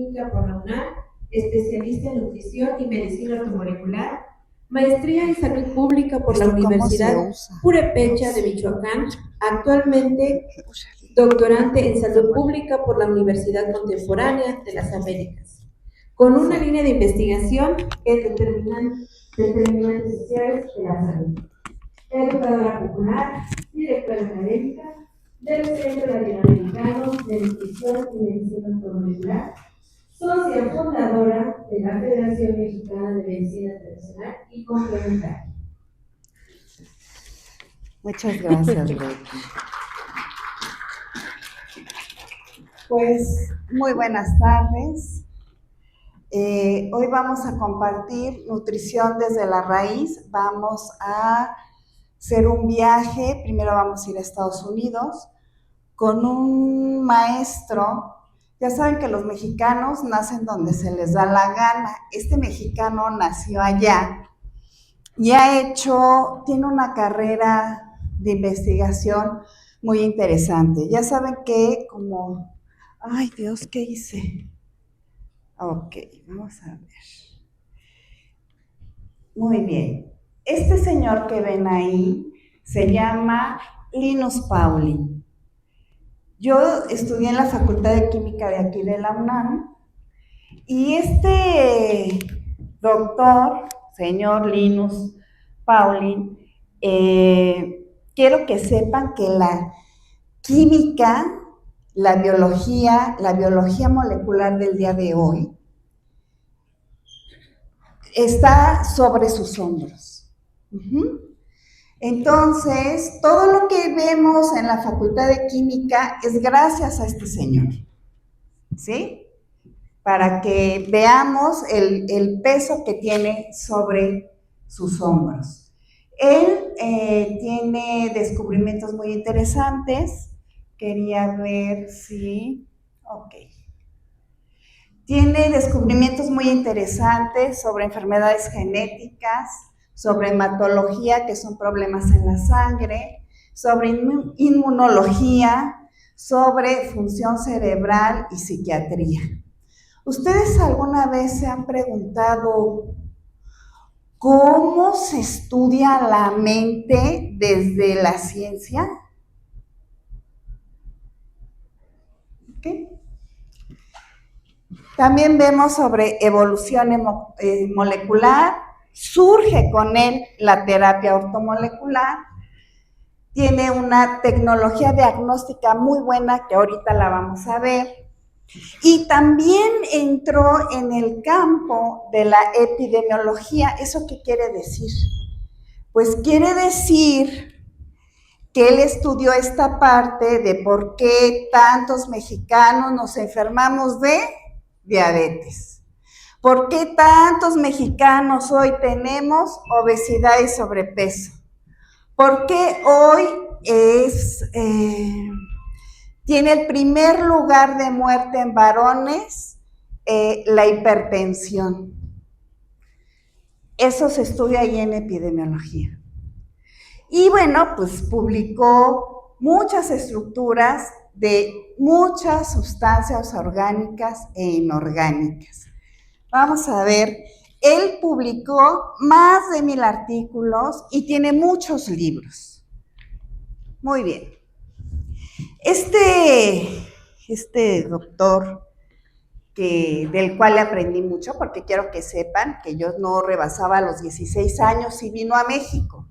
Química por la UNAM, especialista en nutrición y medicina ortomolecular, maestría en salud pública por la Universidad Purépecha de Michoacán, actualmente doctorante en salud pública por la Universidad Contemporánea de las Américas, con una línea de investigación en determinantes sociales de la salud. Educadora popular, directora académica del Centro Latinoamericano de Nutrición y Medicina Ortomolecular, socia fundadora de la Federación Mexicana de Medicina Tradicional y Complementaria. Muchas gracias, Betty. Pues, muy buenas tardes. Hoy vamos a compartir nutrición desde la raíz. Vamos a hacer un viaje. Primero vamos a ir a Estados Unidos con un maestro. Ya saben que los mexicanos nacen donde se les da la gana. Este mexicano nació allá y tiene una carrera de investigación muy interesante. Ya saben que ay Dios, ¿qué hice? Ok, vamos a ver. Muy bien. Este señor que ven ahí se llama Linus Pauling. Yo estudié en la Facultad de Química de aquí de la UNAM y este doctor, señor Linus Pauling, quiero que sepan que la química, la biología molecular del día de hoy está sobre sus hombros. Entonces, todo lo que vemos en la Facultad de Química es gracias a este señor, ¿sí? Para que veamos el peso que tiene sobre sus hombros. Él tiene descubrimientos muy interesantes. Quería ver si... Ok. Tiene descubrimientos muy interesantes sobre enfermedades genéticas, sobre hematología, que son problemas en la sangre, sobre inmunología, sobre función cerebral y psiquiatría. ¿Ustedes alguna vez se han preguntado cómo se estudia la mente desde la ciencia? ¿Okay? También vemos sobre evolución molecular. Surge con él la terapia ortomolecular. Tiene una tecnología diagnóstica muy buena que ahorita la vamos a ver. Y también entró en el campo de la epidemiología. ¿Eso qué quiere decir? Pues quiere decir que él estudió esta parte de por qué tantos mexicanos nos enfermamos de diabetes. ¿Por qué tantos mexicanos hoy tenemos obesidad y sobrepeso? ¿Por qué hoy tiene el primer lugar de muerte en varones la hipertensión? Eso se estudia ahí en epidemiología. Y bueno, pues publicó muchas estructuras de muchas sustancias orgánicas e inorgánicas. Vamos a ver, él publicó más de 1000 artículos y tiene muchos libros. Muy bien. Este doctor, del cual le aprendí mucho, porque quiero que sepan que yo no rebasaba los 16 años y vino a México.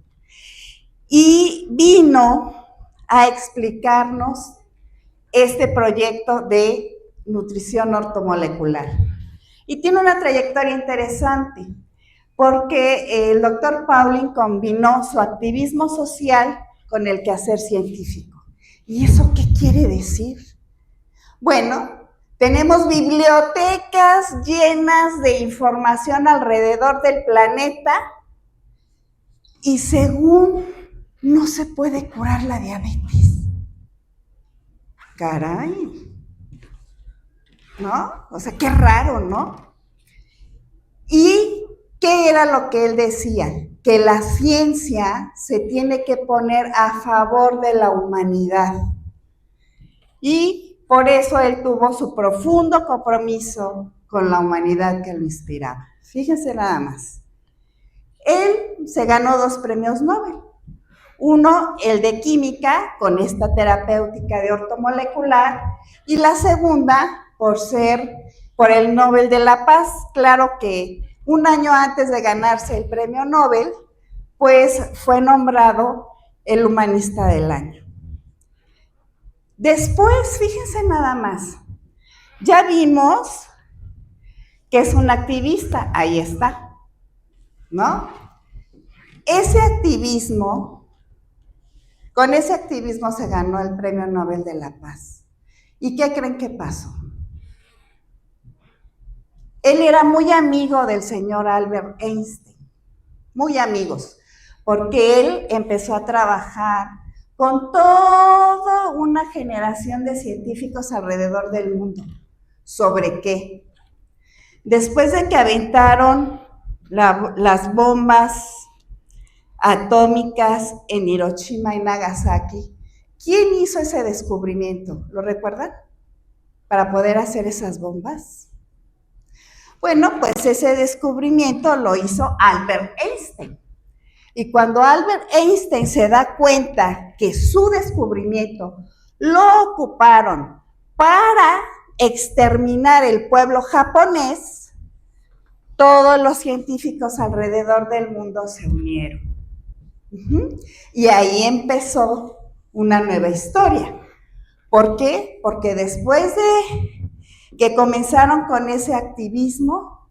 Y vino a explicarnos este proyecto de nutrición ortomolecular. Y tiene una trayectoria interesante, porque el doctor Pauling combinó su activismo social con el quehacer científico. ¿Y eso qué quiere decir? Bueno, tenemos bibliotecas llenas de información alrededor del planeta y según no se puede curar la diabetes. Caray, ¿no? O sea, qué raro, ¿no? ¿Y qué era lo que él decía? Que la ciencia se tiene que poner a favor de la humanidad. Y Por eso él tuvo su profundo compromiso con la humanidad que lo inspiraba. Fíjense nada más. Él se ganó 2 premios Nobel. Uno, el de química, con esta terapéutica de ortomolecular, y la segunda, por el Nobel de la Paz. Claro que un año antes de ganarse el premio Nobel, pues fue nombrado el humanista del año. Después, fíjense nada más, ya vimos que es un activista, ahí está, ¿no? Con ese activismo se ganó el Premio Nobel de la Paz. ¿Y qué creen que pasó? Él era muy amigo del señor Albert Einstein, muy amigos, porque él empezó a trabajar con toda una generación de científicos alrededor del mundo. ¿Sobre qué? Después de que aventaron las bombas atómicas en Hiroshima y Nagasaki, ¿quién hizo ese descubrimiento? ¿Lo recuerdan? Para poder hacer esas bombas. Bueno, pues ese descubrimiento lo hizo Albert Einstein. Y cuando Albert Einstein se da cuenta que su descubrimiento lo ocuparon para exterminar el pueblo japonés, todos los científicos alrededor del mundo se unieron. Y ahí empezó una nueva historia. ¿Por qué? Porque después de que comenzaron con ese activismo,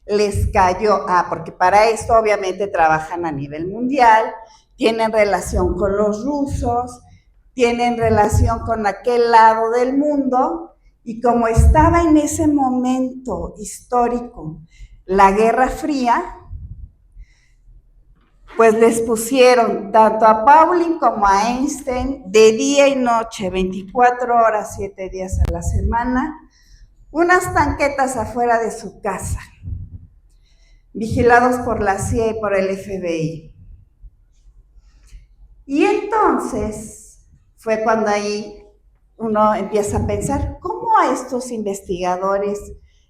les cayó, porque para esto obviamente trabajan a nivel mundial, tienen relación con los rusos, tienen relación con aquel lado del mundo, y como estaba en ese momento histórico la Guerra Fría, pues les pusieron tanto a Pauling como a Einstein de día y noche, 24 horas, 7 días a la semana, unas tanquetas afuera de su casa, vigilados por la CIA y por el FBI. Y entonces fue cuando ahí uno empieza a pensar, ¿cómo a estos investigadores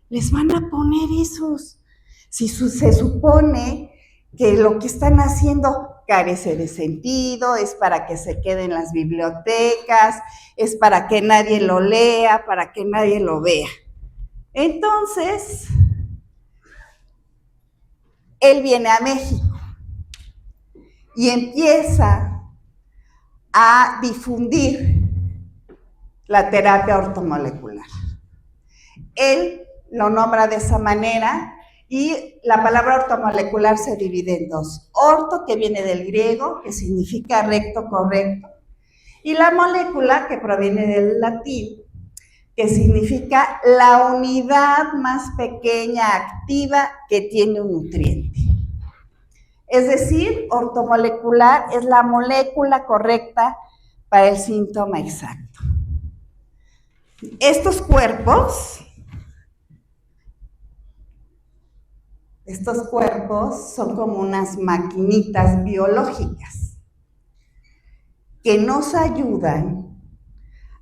les van a poner esos? Si se supone que lo que están haciendo carece de sentido, es para que se quede en las bibliotecas, es para que nadie lo lea, para que nadie lo vea. Entonces, él viene a México y empieza a difundir la terapia ortomolecular. Él lo nombra de esa manera y la palabra ortomolecular se divide en 2. Orto, que viene del griego, que significa recto, correcto, y la molécula, que proviene del latín, que significa la unidad más pequeña activa que tiene un nutriente. Es decir, ortomolecular es la molécula correcta para el síntoma exacto. Estos cuerpos son como unas maquinitas biológicas que nos ayudan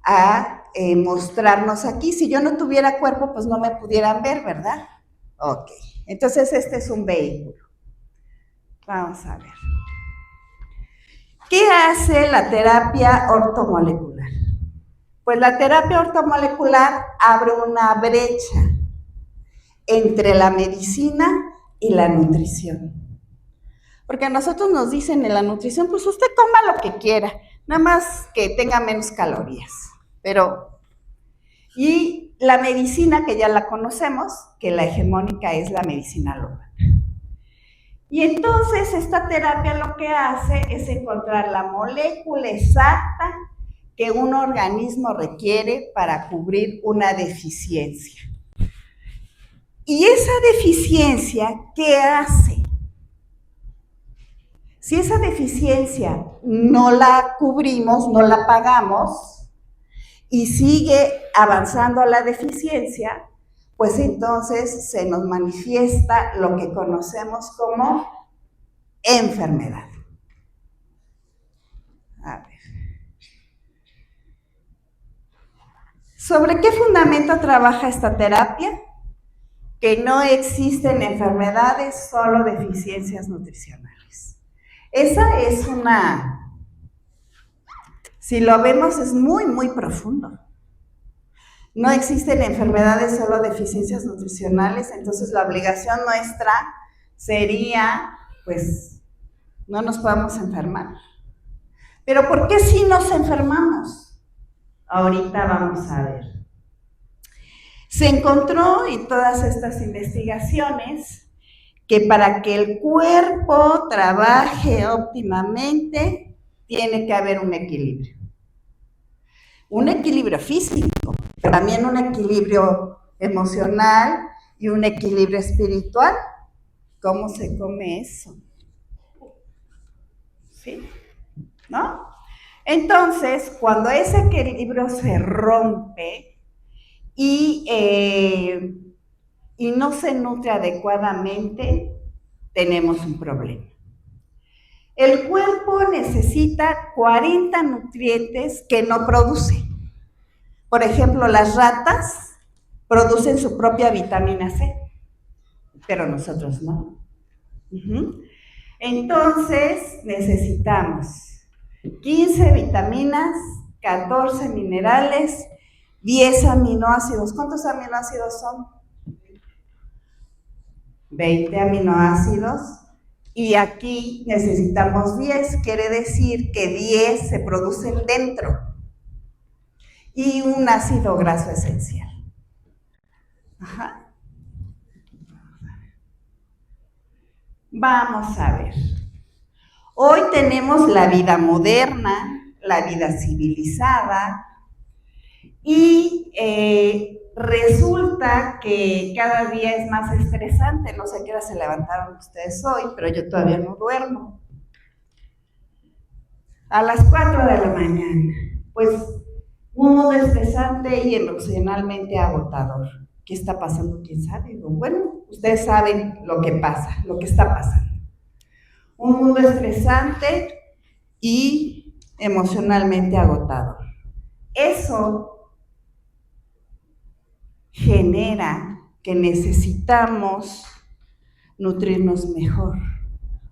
a mostrarnos aquí. Si yo no tuviera cuerpo, pues no me pudieran ver, ¿verdad? Ok, entonces este es un vehículo. Vamos a ver. ¿Qué hace la terapia ortomolecular? Pues la terapia ortomolecular abre una brecha entre la medicina y la nutrición. Porque a nosotros nos dicen en la nutrición, pues usted coma lo que quiera, nada más que tenga menos calorías. Y la medicina, que ya la conocemos, que la hegemónica es la medicina local. Y entonces esta terapia lo que hace es encontrar la molécula exacta que un organismo requiere para cubrir una deficiencia. ¿Y esa deficiencia qué hace? Si esa deficiencia no la cubrimos, no la pagamos, y sigue avanzando la deficiencia, pues entonces se nos manifiesta lo que conocemos como enfermedad. A ver. ¿Sobre qué fundamento trabaja esta terapia? Que no existen enfermedades, solo deficiencias nutricionales. Esa es si lo vemos, es muy, muy profundo. No existen enfermedades, solo deficiencias nutricionales, entonces la obligación nuestra sería, pues, no nos podamos enfermar. Pero ¿por qué sí nos enfermamos? Ahorita vamos a ver. Se encontró en todas estas investigaciones que para que el cuerpo trabaje óptimamente, tiene que haber un equilibrio. Un equilibrio físico, pero también un equilibrio emocional y un equilibrio espiritual. ¿Cómo se come eso? ¿Sí? ¿No? Entonces, cuando ese equilibrio se rompe y no se nutre adecuadamente, tenemos un problema. El cuerpo necesita 40 nutrientes que no produce. Por ejemplo, las ratas producen su propia vitamina C, pero nosotros no. Entonces, necesitamos 15 vitaminas, 14 minerales, 10 aminoácidos. ¿Cuántos aminoácidos son? 20 aminoácidos. Y aquí necesitamos 10, quiere decir que 10 se producen dentro. Y un ácido graso esencial. Ajá. Vamos a ver. Hoy tenemos la vida moderna, la vida civilizada, y resulta que cada día es más estresante. No sé a qué hora se levantaron ustedes hoy, pero yo todavía no duermo. A las 4 de la mañana. Pues un mundo estresante y emocionalmente agotador. ¿Qué está pasando? ¿Quién sabe? Bueno, ustedes saben lo que pasa, lo que está pasando. Un mundo estresante y emocionalmente agotador. Eso genera que necesitamos nutrirnos mejor,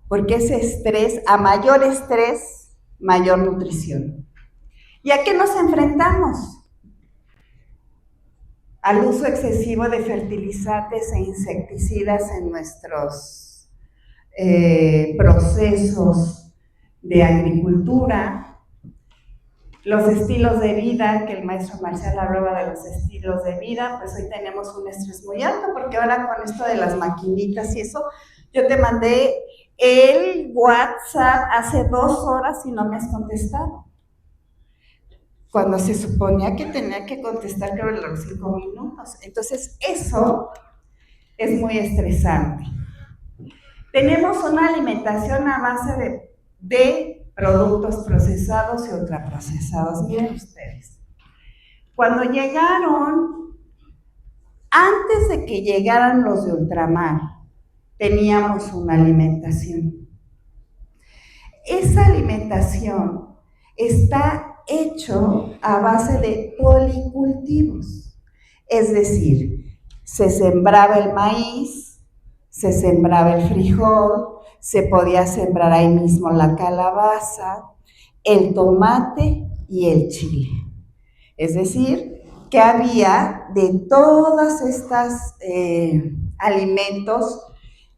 porque ese estrés, a mayor estrés, mayor nutrición. ¿Y a qué nos enfrentamos? Al uso excesivo de fertilizantes e insecticidas en nuestros procesos de agricultura, los estilos de vida, que el maestro Marcial hablaba de los estilos de vida, pues hoy tenemos un estrés muy alto, porque ahora con esto de las maquinitas y eso, yo te mandé el WhatsApp hace 2 horas y no me has contestado. Cuando se suponía que tenía que contestar, creo, en los 5 minutos. Entonces, eso es muy estresante. Tenemos una alimentación a base de productos procesados y ultraprocesados. Miren ustedes. Cuando llegaron, antes de que llegaran los de ultramar, teníamos una alimentación. Esa alimentación está hecho a base de policultivos, es decir, se sembraba el maíz, se sembraba el frijol, se podía sembrar ahí mismo la calabaza, el tomate y el chile. Es decir, que había de todas estas alimentos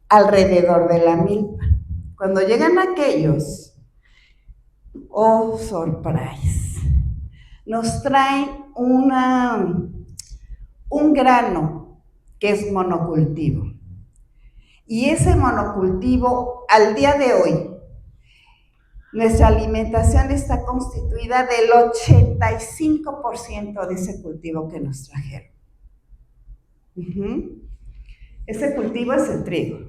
alrededor de la milpa. Cuando llegan aquellos, oh, surprise, nos traen un grano que es monocultivo. Y ese monocultivo, al día de hoy, nuestra alimentación está constituida del 85% de ese cultivo que nos trajeron. Ese cultivo es el trigo.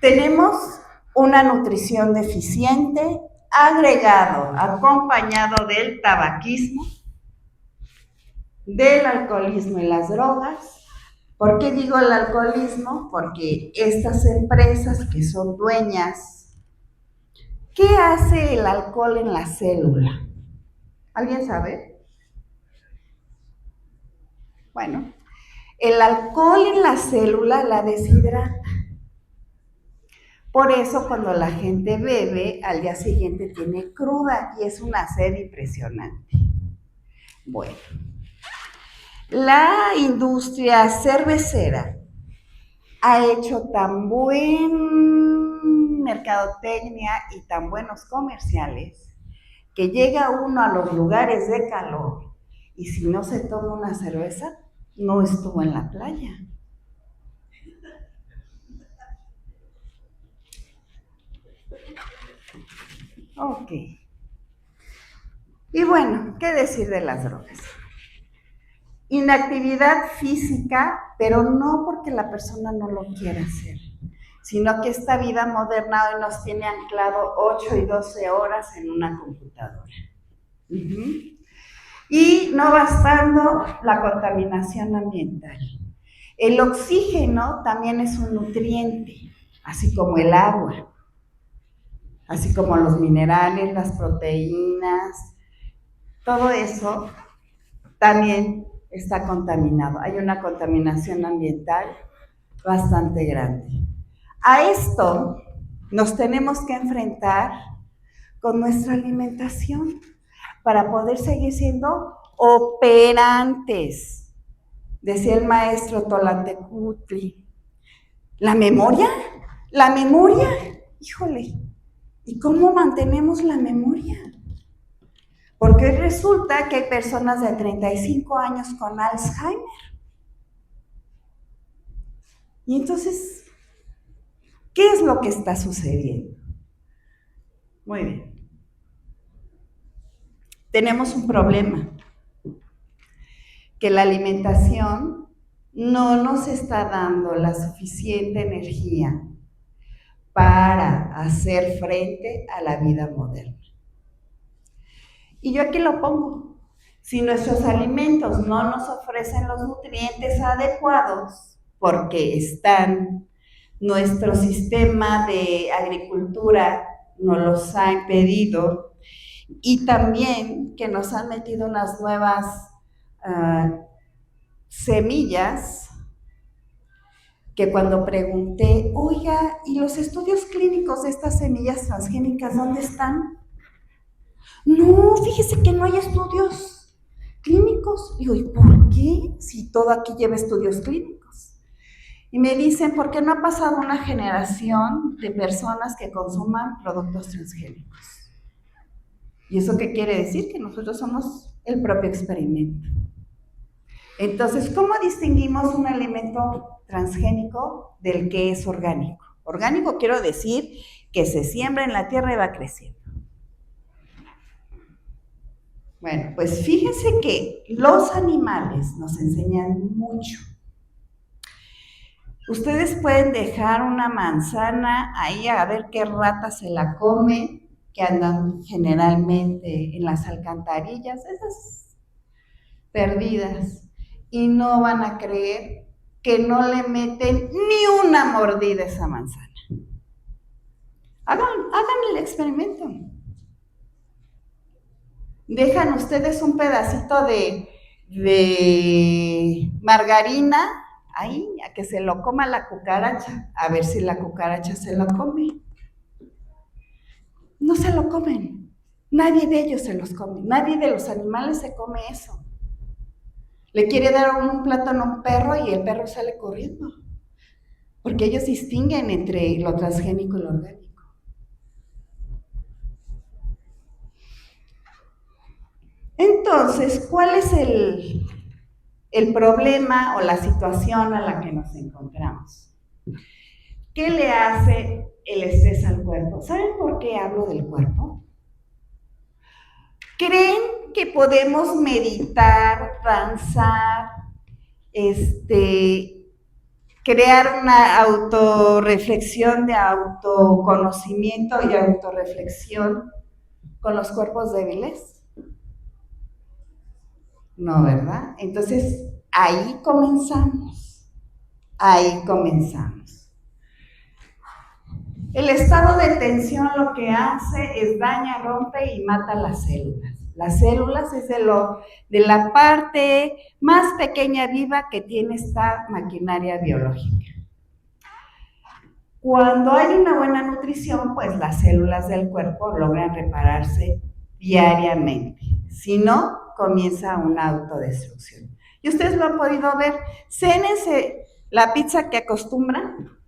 Tenemos una nutrición deficiente, acompañado del tabaquismo, del alcoholismo y las drogas. ¿Por qué digo el alcoholismo? Porque estas empresas que son dueñas, ¿qué hace el alcohol en la célula? ¿Alguien sabe? Bueno, el alcohol en la célula la deshidrata. Por eso cuando la gente bebe, al día siguiente tiene cruda y es una sed impresionante. Bueno, la industria cervecera ha hecho tan buen mercadotecnia y tan buenos comerciales que llega uno a los lugares de calor y si no se toma una cerveza, no estuvo en la playa. Ok. Y bueno, ¿qué decir de las drogas? Inactividad física, pero no porque la persona no lo quiera hacer, sino que esta vida moderna hoy nos tiene anclado 8 y 12 horas en una computadora. Y no bastando la contaminación ambiental. El oxígeno también es un nutriente, así como el agua, así como los minerales, las proteínas, todo eso también está contaminado. Hay una contaminación ambiental bastante grande. A esto nos tenemos que enfrentar con nuestra alimentación para poder seguir siendo operantes. Decía el maestro Tolaltecutli. ¿La memoria? ¿La memoria? Híjole, ¿y cómo mantenemos la memoria? Porque resulta que hay personas de 35 años con Alzheimer. Y entonces, ¿qué es lo que está sucediendo? Muy bien. Tenemos un problema, que la alimentación no nos está dando la suficiente energía para hacer frente a la vida moderna. Y yo aquí lo pongo. Si nuestros alimentos no nos ofrecen los nutrientes adecuados, porque nuestro sistema de agricultura nos los ha impedido, y también que nos han metido unas nuevas semillas, que cuando pregunté, oiga, ¿y los estudios clínicos de estas semillas transgénicas dónde están? No, fíjese que no hay estudios clínicos. Digo, ¿y por qué? Si todo aquí lleva estudios clínicos. Y me dicen, porque no ha pasado una generación de personas que consuman productos transgénicos. ¿Y eso qué quiere decir? Que nosotros somos el propio experimento. Entonces, ¿cómo distinguimos un alimento transgénico del que es orgánico? Orgánico quiero decir que se siembra en la tierra y va creciendo. Bueno, pues fíjense que los animales nos enseñan mucho. Ustedes pueden dejar una manzana ahí a ver qué rata se la come, que andan generalmente en las alcantarillas, esas perdidas, y no van a creer que no le meten ni una mordida a esa manzana. Hagan el experimento. Dejan ustedes un pedacito de margarina ahí, a que se lo coma la cucaracha, a ver si la cucaracha se lo come. No se lo comen, nadie de ellos se los come, nadie de los animales se come eso. Le quiere dar un plátano a un perro y el perro sale corriendo, porque ellos distinguen entre lo transgénico y lo orgánico. Entonces, ¿cuál es el problema o la situación a la que nos encontramos? ¿Qué le hace el estrés al cuerpo? ¿Saben por qué hablo del cuerpo? ¿Creen que podemos meditar, danzar, crear una autorreflexión de autoconocimiento y autorreflexión con los cuerpos débiles? No, ¿verdad? Entonces, ahí comenzamos. El estado de tensión lo que hace es daña, rompe y mata las células. Las células es de la parte más pequeña viva que tiene esta maquinaria biológica. Cuando hay una buena nutrición, pues las células del cuerpo logran repararse diariamente. Si no, comienza una autodestrucción. Y ustedes lo han podido ver. Cénense la pizza que acostumbran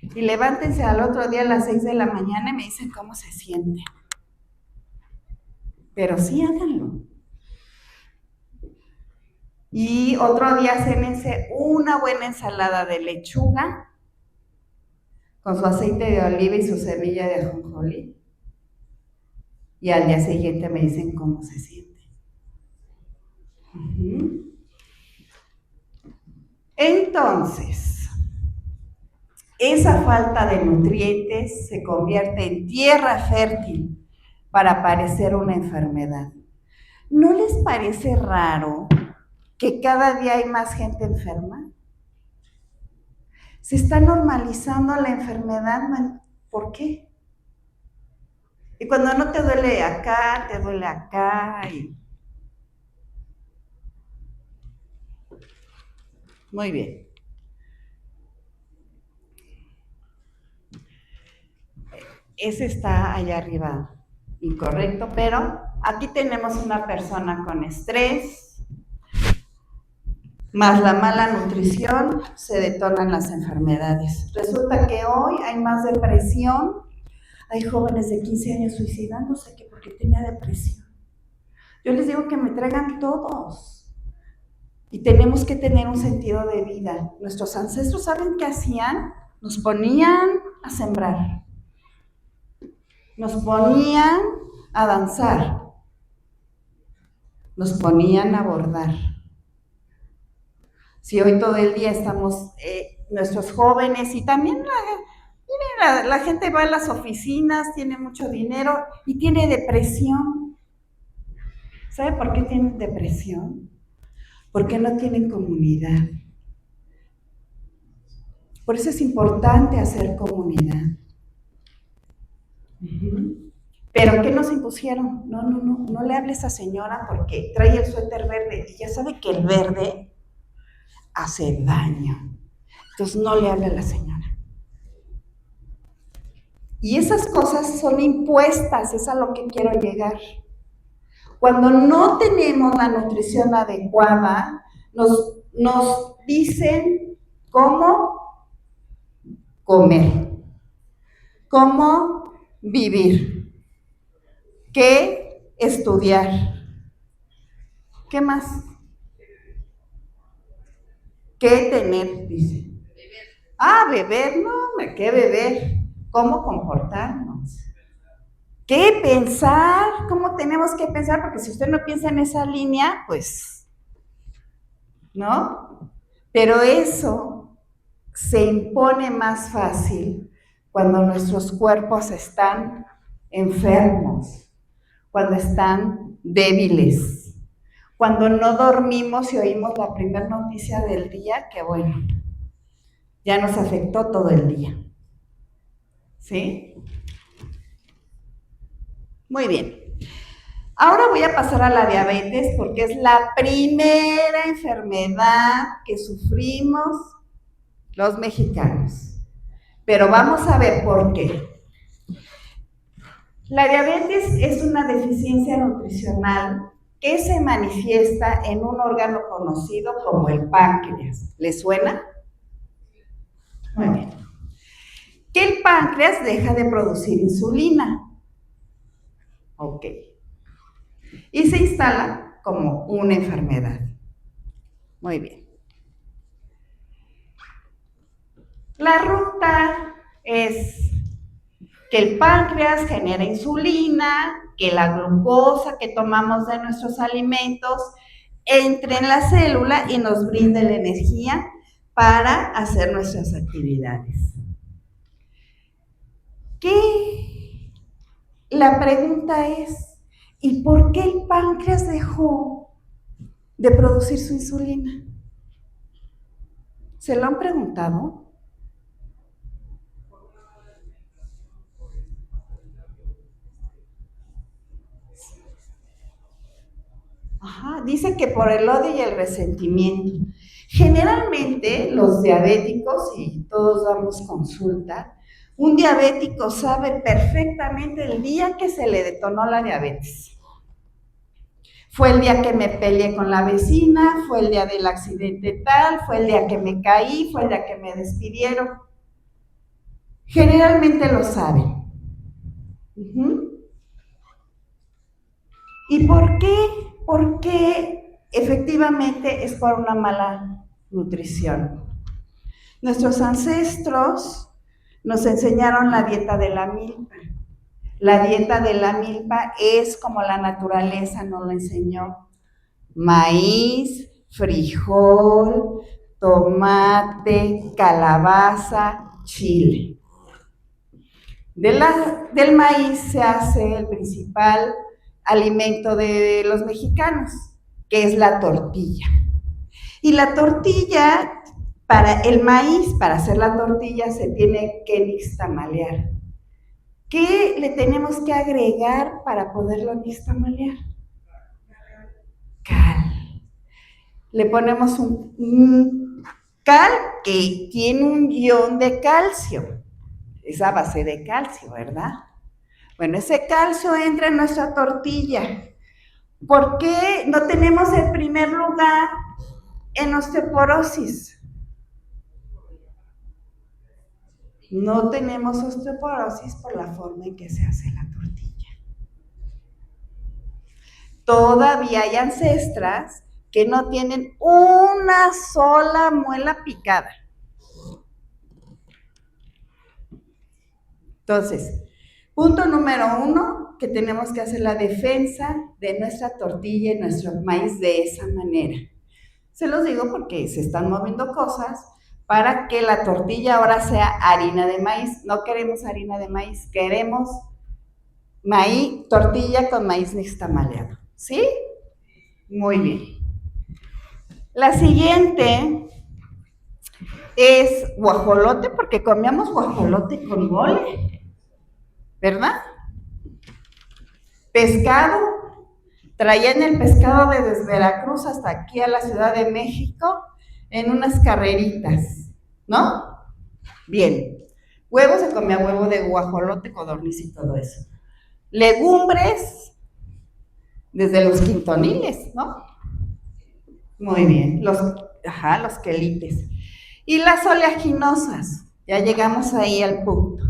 y levántense al otro día a las 6 de la mañana y me dicen cómo se siente. Pero sí háganlo. Y otro día cénense una buena ensalada de lechuga con su aceite de oliva y su semilla de ajonjolí. Y al día siguiente me dicen cómo se siente. Entonces, esa falta de nutrientes se convierte en tierra fértil para padecer una enfermedad. ¿No les parece raro que cada día hay más gente enferma? Se está normalizando la enfermedad. ¿Por qué? Y cuando no te duele acá, te duele acá. Muy bien. Ese está allá arriba, incorrecto, pero aquí tenemos una persona con estrés, más la mala nutrición, se detonan las enfermedades. Resulta que hoy hay más depresión, hay jóvenes de 15 años suicidándose que porque tenía depresión. Yo les digo que me traigan todos. Y tenemos que tener un sentido de vida. Nuestros ancestros, ¿saben qué hacían? Nos ponían a sembrar. Nos ponían a danzar. Nos ponían a bordar. Si hoy todo el día estamos, nuestros jóvenes y también la gente va a las oficinas, tiene mucho dinero y tiene depresión. ¿Sabe por qué tienen depresión? Porque no tienen comunidad. Por eso es importante hacer comunidad. ¿Pero qué nos impusieron? No le hable a esa señora porque trae el suéter verde y ya sabe que el verde hace daño. Entonces no le hable a la señora. Y esas cosas son impuestas, es a lo que quiero llegar. Cuando no tenemos la nutrición adecuada, nos dicen cómo comer, cómo vivir, qué estudiar, qué más, qué tener, dice. Beber, no, ¿qué beber? ¿Cómo comportarnos? ¿Qué pensar? ¿Cómo tenemos que pensar? Porque si usted no piensa en esa línea, pues, ¿no? Pero eso se impone más fácil cuando nuestros cuerpos están enfermos, cuando están débiles, cuando no dormimos y oímos la primera noticia del día, que bueno, ya nos afectó todo el día. ¿Sí? Muy bien. Ahora voy a pasar a la diabetes porque es la primera enfermedad que sufrimos los mexicanos. Pero vamos a ver por qué. La diabetes es una deficiencia nutricional que se manifiesta en un órgano conocido como el páncreas. ¿Le suena? Muy bien. Que el páncreas deja de producir insulina. Ok. Y se instala como una enfermedad. Muy bien. La ruta es que el páncreas genera insulina, que la glucosa que tomamos de nuestros alimentos entre en la célula y nos brinde la energía para hacer nuestras actividades. La pregunta es, ¿y por qué el páncreas dejó de producir su insulina? ¿Se lo han preguntado? dice que por el odio y el resentimiento. Generalmente los diabéticos, y todos damos consulta, un diabético sabe perfectamente el día que se le detonó la diabetes. Fue el día que me peleé con la vecina, fue el día del accidente tal, fue el día que me caí, fue el día que me despidieron. Generalmente lo saben. ¿Y por qué? Porque efectivamente es por una mala nutrición. Nuestros ancestros nos enseñaron la dieta de la milpa. La dieta de la milpa es como la naturaleza nos lo enseñó. Maíz, frijol, tomate, calabaza, chile. Del maíz se hace el principal alimento de los mexicanos, que es la tortilla. Y la tortilla, para el maíz, para hacer la tortilla, se tiene que nixtamalear. ¿Qué le tenemos que agregar para poderlo nixtamalear? Cal. Le ponemos un cal que tiene un ion de calcio. Es a base de calcio, ¿verdad? Bueno, ese calcio entra en nuestra tortilla. ¿Por qué no tenemos el primer lugar en osteoporosis? No tenemos osteoporosis por la forma en que se hace la tortilla. Todavía hay ancestras que no tienen una sola muela picada. Entonces, punto número 1, que tenemos que hacer la defensa de nuestra tortilla y nuestro maíz de esa manera. Se los digo porque se están moviendo cosas para que la tortilla ahora sea harina de maíz. No queremos harina de maíz, queremos maíz, tortilla con maíz nixtamaleado. ¿Sí? Muy bien. La siguiente es guajolote, porque comíamos guajolote con mole, ¿verdad? Pescado, traían el pescado desde Veracruz hasta aquí a la Ciudad de México en unas carreritas, ¿no? Bien, huevo, se comía huevo de guajolote, codorniz y todo eso. Legumbres, desde los quintoniles, ¿no? Muy bien, los quelites. Y las oleaginosas, ya llegamos ahí al punto.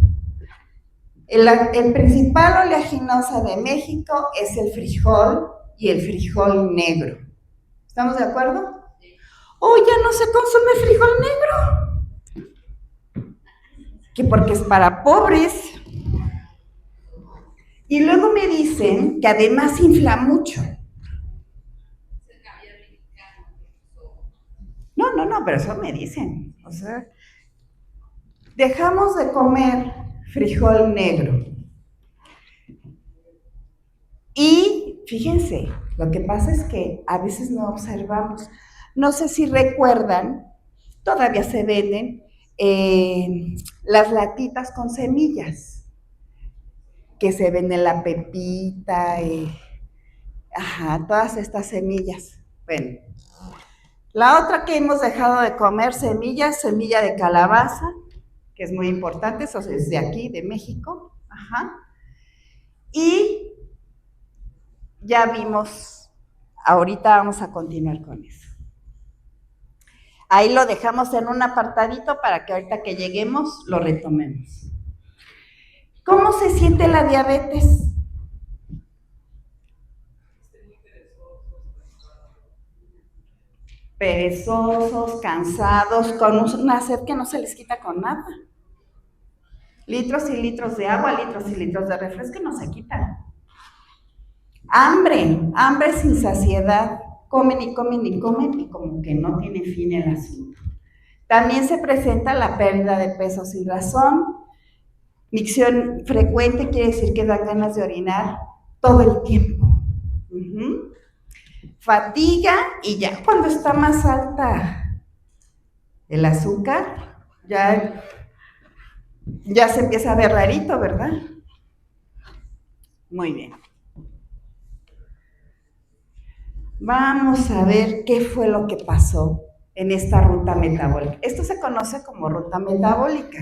El principal oleaginosa de México es el frijol y el frijol negro. ¿Estamos de acuerdo? Oh, ya no se consume frijol negro. Que porque es para pobres. Y luego me dicen que además infla mucho. No, pero eso me dicen. O sea, dejamos de comer frijol negro. Y fíjense, lo que pasa es que a veces no observamos. No sé si recuerdan, todavía se venden las latitas con semillas, que se venden la pepita, todas estas semillas. Bueno, la otra que hemos dejado de comer semillas, semilla de calabaza, que es muy importante, eso es de aquí, de México. Y ya vimos, ahorita vamos a continuar con eso. Ahí lo dejamos en un apartadito para que ahorita que lleguemos lo retomemos. ¿Cómo se siente la diabetes? Perezosos, cansados, con una sed que no se les quita con nada. Litros y litros de agua, litros y litros de refresco no se quitan. Hambre sin saciedad. Comen y comen y comen y como que no tiene fin el asunto. También se presenta la pérdida de peso sin razón. Micción frecuente quiere decir que dan ganas de orinar todo el tiempo. Fatiga, y ya cuando está más alta el azúcar, ya se empieza a ver rarito, ¿verdad? Muy bien. Vamos a ver qué fue lo que pasó en esta ruta metabólica. Esto se conoce como ruta metabólica.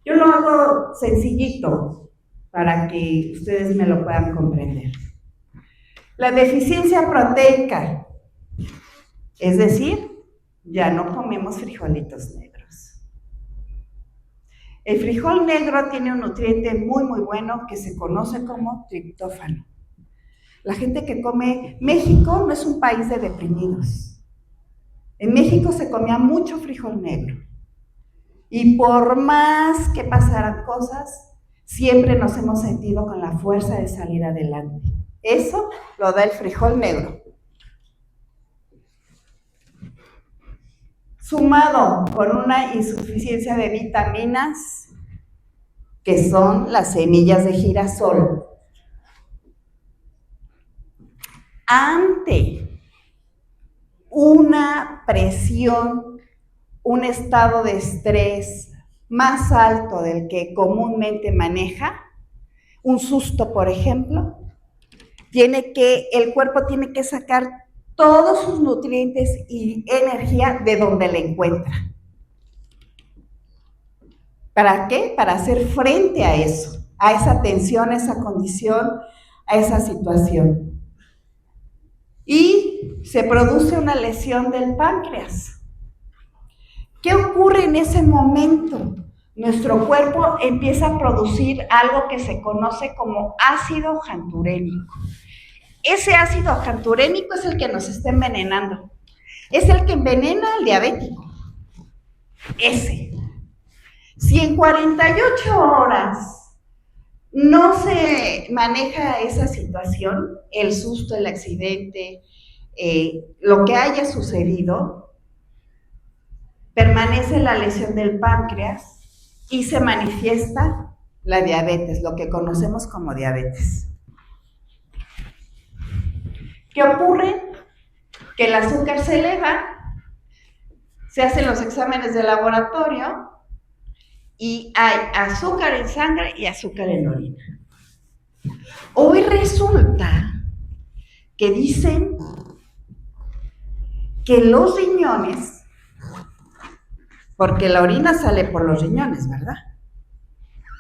Yo lo hago sencillito para que ustedes me lo puedan comprender. La deficiencia proteica, es decir, ya no comemos frijolitos negros. El frijol negro tiene un nutriente muy bueno que se conoce como triptófano. La gente que come, México no es un país de deprimidos. En México se comía mucho frijol negro. Y por más que pasaran cosas, siempre nos hemos sentido con la fuerza de salir adelante. Eso lo da el frijol negro. Sumado con una insuficiencia de vitaminas, que son las semillas de girasol. Ante una presión, un estado de estrés más alto del que comúnmente maneja, un susto, por ejemplo, el cuerpo tiene que sacar todos sus nutrientes y energía de donde la encuentra. ¿Para qué? Para hacer frente a eso, a esa tensión, a esa condición, a esa situación. Y se produce una lesión del páncreas. ¿Qué ocurre en ese momento? Nuestro cuerpo empieza a producir algo que se conoce como ácido janturénico. Ese ácido janturénico es el que nos está envenenando. Es el que envenena al diabético. Ese. Si en 48 horas no se maneja esa situación, el susto, el accidente, lo que haya sucedido, permanece la lesión del páncreas y se manifiesta la diabetes, lo que conocemos como diabetes. ¿Qué ocurre? Que el azúcar se eleva, se hacen los exámenes de laboratorio y hay azúcar en sangre y azúcar en orina. Hoy resulta que dicen que los riñones, porque la orina sale por los riñones, ¿verdad?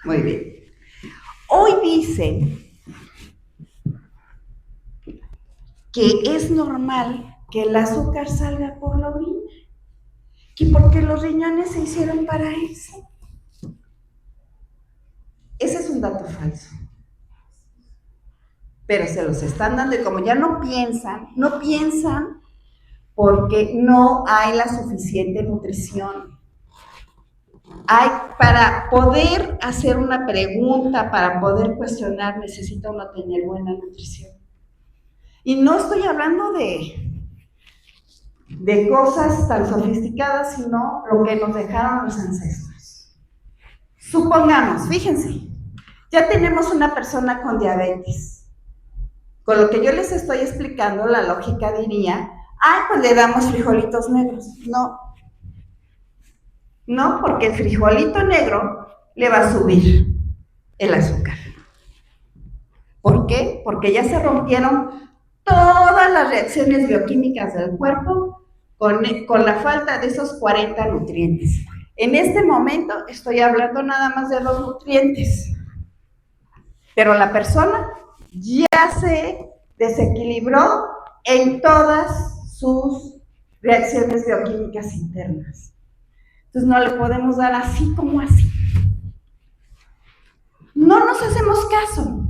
Muy bien. Hoy dicen que es normal que el azúcar salga por la orina, y porque los riñones se hicieron para eso. Ese es un dato falso. Pero se los están dando y como ya no piensan porque no hay la suficiente nutrición. Para poder hacer una pregunta, para poder cuestionar, necesita uno tener buena nutrición. Y no estoy hablando de cosas tan sofisticadas, sino lo que nos dejaron los ancestros. Supongamos, fíjense, ya tenemos una persona con diabetes. Con lo que yo les estoy explicando, la lógica diría, pues le damos frijolitos negros. No, porque el frijolito negro le va a subir el azúcar. ¿Por qué? Porque ya se rompieron todas las reacciones bioquímicas del cuerpo con la falta de esos 40 nutrientes. En este momento estoy hablando nada más de 2 nutrientes, pero la persona ya se desequilibró en todas sus reacciones bioquímicas internas. Entonces no le podemos dar así como así. No nos hacemos caso.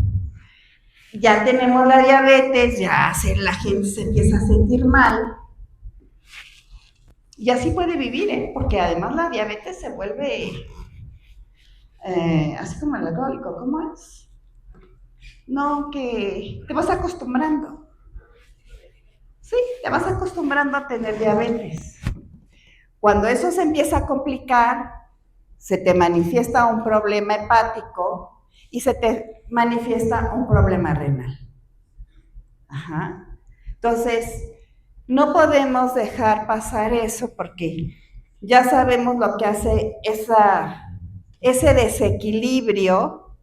Ya tenemos la diabetes, ya la gente se empieza a sentir mal. Y así puede vivir, porque además la diabetes se vuelve así como el alcohólico. ¿Cómo es? No, que te vas acostumbrando. Sí, te vas acostumbrando a tener diabetes. Cuando eso se empieza a complicar, se te manifiesta un problema hepático y se te manifiesta un problema renal. Entonces, no podemos dejar pasar eso porque ya sabemos lo que hace ese desequilibrio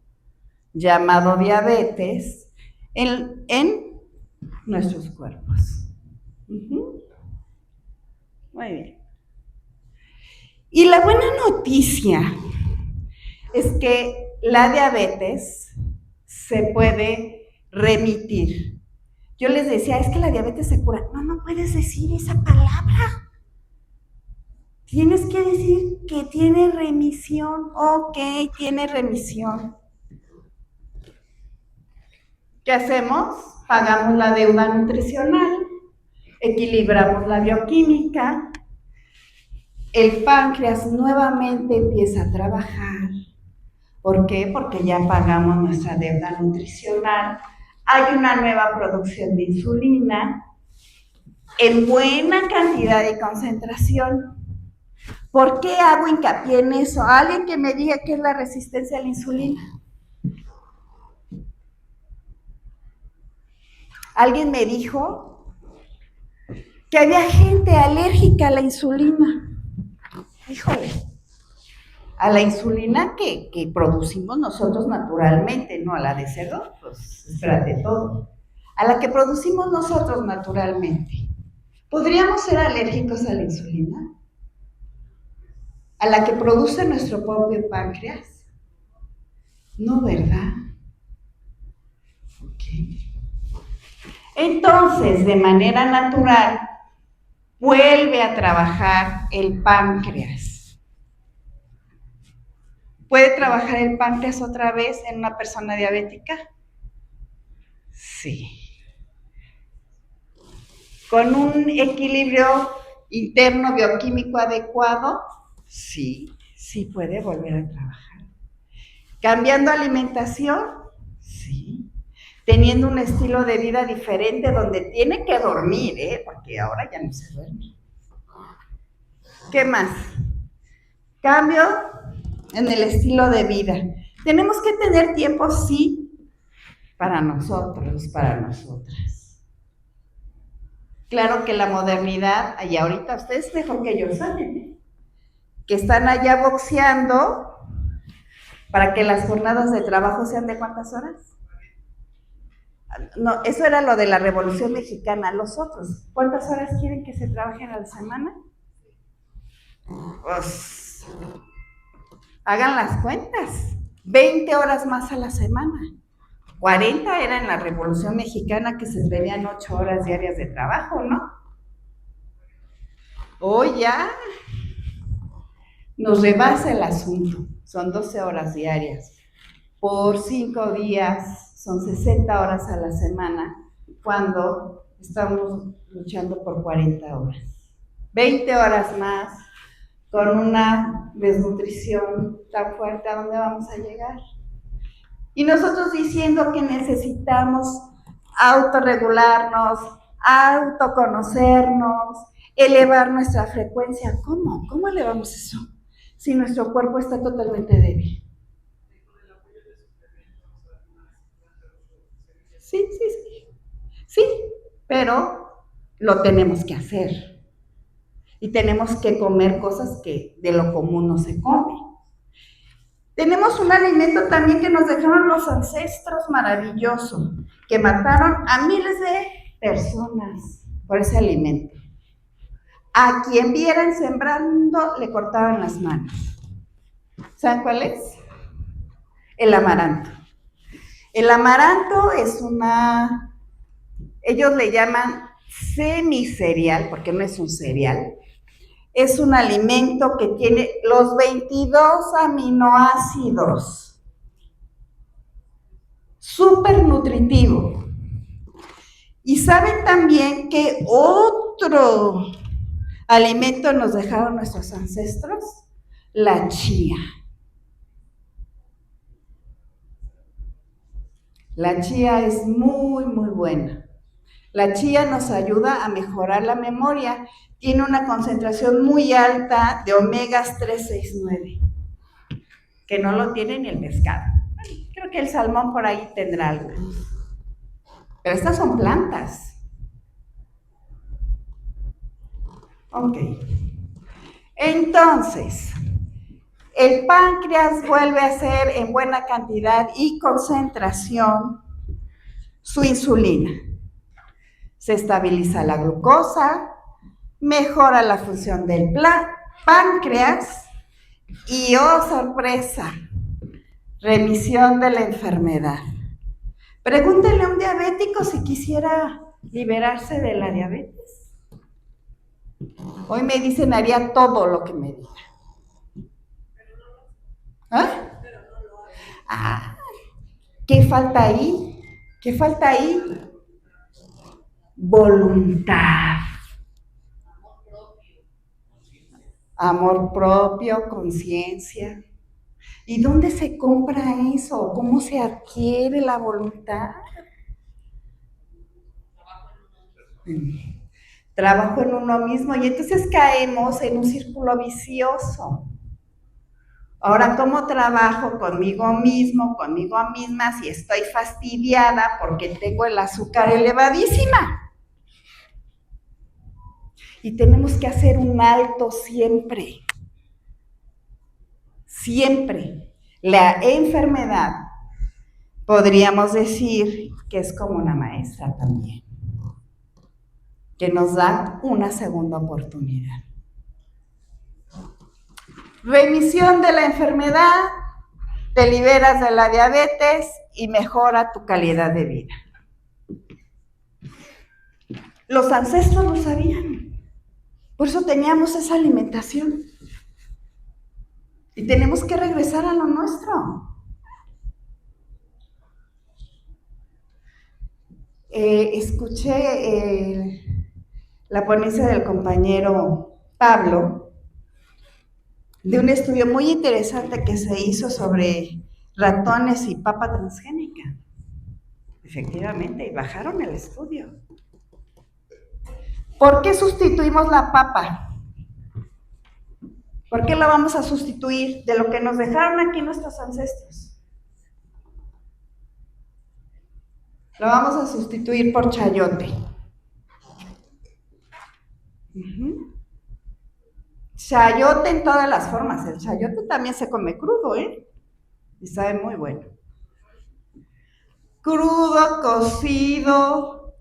llamado diabetes en nuestros cuerpos. Ujú. Muy bien. Y la buena noticia es que la diabetes se puede remitir. Yo les decía, es que la diabetes se cura. No, no puedes decir esa palabra. Tienes que decir que tiene remisión. Ok, tiene remisión. ¿Qué hacemos? Pagamos la deuda nutricional, equilibramos la bioquímica, el páncreas nuevamente empieza a trabajar. ¿Por qué? Porque ya pagamos nuestra deuda nutricional, hay una nueva producción de insulina en buena cantidad y concentración. ¿Por qué hago hincapié en eso? ¿Alguien que me diga qué es la resistencia a la insulina? Alguien me dijo que había gente alérgica a la insulina. Híjole, a la insulina que producimos nosotros naturalmente, no a la de cerdo, pues espérate todo. A la que producimos nosotros naturalmente. ¿Podríamos ser alérgicos a la insulina? ¿A la que produce nuestro propio páncreas? No, ¿verdad? Ok. Entonces, de manera natural, vuelve a trabajar el páncreas. ¿Puede trabajar el páncreas otra vez en una persona diabética? Sí. ¿Con un equilibrio interno bioquímico adecuado? Sí, sí puede volver a trabajar. ¿Cambiando alimentación? Sí. Teniendo un estilo de vida diferente donde tiene que dormir, porque ahora ya no se duerme. ¿Qué más? Cambio en el estilo de vida. Tenemos que tener tiempo, sí, para nosotros, para nosotras. Claro que la modernidad, y ahorita ustedes mejor que yo saben, que están allá boxeando para que las jornadas de trabajo sean de ¿cuántas horas? No, eso era lo de la Revolución Mexicana. Los otros, ¿cuántas horas quieren que se trabajen a la semana? Pues, hagan las cuentas. 20 horas más a la semana. 40 era en la Revolución Mexicana, que se tenían 8 horas diarias de trabajo, ¿no? Hoy ya nos rebasa el asunto. Son 12 horas diarias. Por 5 días son 60 horas a la semana, cuando estamos luchando por 40 horas. 20 horas más, con una desnutrición tan fuerte, ¿a dónde vamos a llegar? Y nosotros diciendo que necesitamos autorregularnos, autoconocernos, elevar nuestra frecuencia. ¿Cómo? ¿Cómo elevamos eso? Si nuestro cuerpo está totalmente débil. Sí, sí, sí. Sí, pero lo tenemos que hacer. Y tenemos que comer cosas que de lo común no se come. Tenemos un alimento también que nos dejaron los ancestros maravilloso, que mataron a miles de personas por ese alimento. A quien vieran sembrando le cortaban las manos. ¿Saben cuál es? El amaranto. El amaranto es ellos le llaman semicereal, porque no es un cereal. Es un alimento que tiene los 22 aminoácidos. Súper nutritivo. Y saben también que otro alimento nos dejaron nuestros ancestros, la chía. La chía es muy, muy buena. La chía nos ayuda a mejorar la memoria. Tiene una concentración muy alta de omegas 369, que no lo tiene ni el pescado. Creo que el salmón por ahí tendrá algo. Pero estas son plantas. Ok. Entonces, el páncreas vuelve a hacer en buena cantidad y concentración su insulina. se estabiliza la glucosa, mejora la función del páncreas y, oh sorpresa, remisión de la enfermedad. Pregúntenle a un diabético si quisiera liberarse de la diabetes. Hoy me dicen haría todo lo que me diga. ¿Ah? Ah, ¿qué falta ahí? ¿Qué falta ahí? Voluntad. Amor propio, conciencia. ¿Y dónde se compra eso? ¿Cómo se adquiere la voluntad? Trabajo en uno mismo y entonces caemos en un círculo vicioso. Ahora, ¿cómo trabajo conmigo mismo, conmigo misma, si estoy fastidiada porque tengo el azúcar elevadísima? Y tenemos que hacer un alto siempre. Siempre. La enfermedad, podríamos decir que es como una maestra también, que nos da una segunda oportunidad. Remisión de la enfermedad, te liberas de la diabetes y mejora tu calidad de vida. Los ancestros lo sabían, por eso teníamos esa alimentación. Y tenemos que regresar a lo nuestro. Escuché la ponencia del compañero Pablo de un estudio muy interesante que se hizo sobre ratones y papa transgénica. Efectivamente, y bajaron el estudio. ¿Por qué sustituimos la papa? ¿Por qué la vamos a sustituir de lo que nos dejaron aquí nuestros ancestros? Lo vamos a sustituir por chayote. Chayote en todas las formas. El chayote también se come crudo, y sabe muy bueno. Crudo, cocido.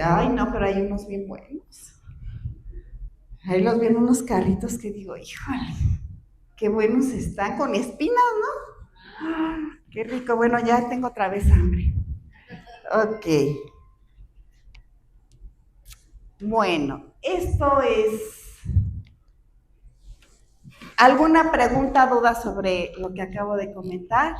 Ay no, pero hay unos bien buenos. Ahí los ven unos carritos que digo, híjole, qué buenos están, con espinas, ¿no? Qué rico. Bueno, ya tengo otra vez hambre. Ok. Bueno, esto es... ¿Alguna pregunta, duda sobre lo que acabo de comentar?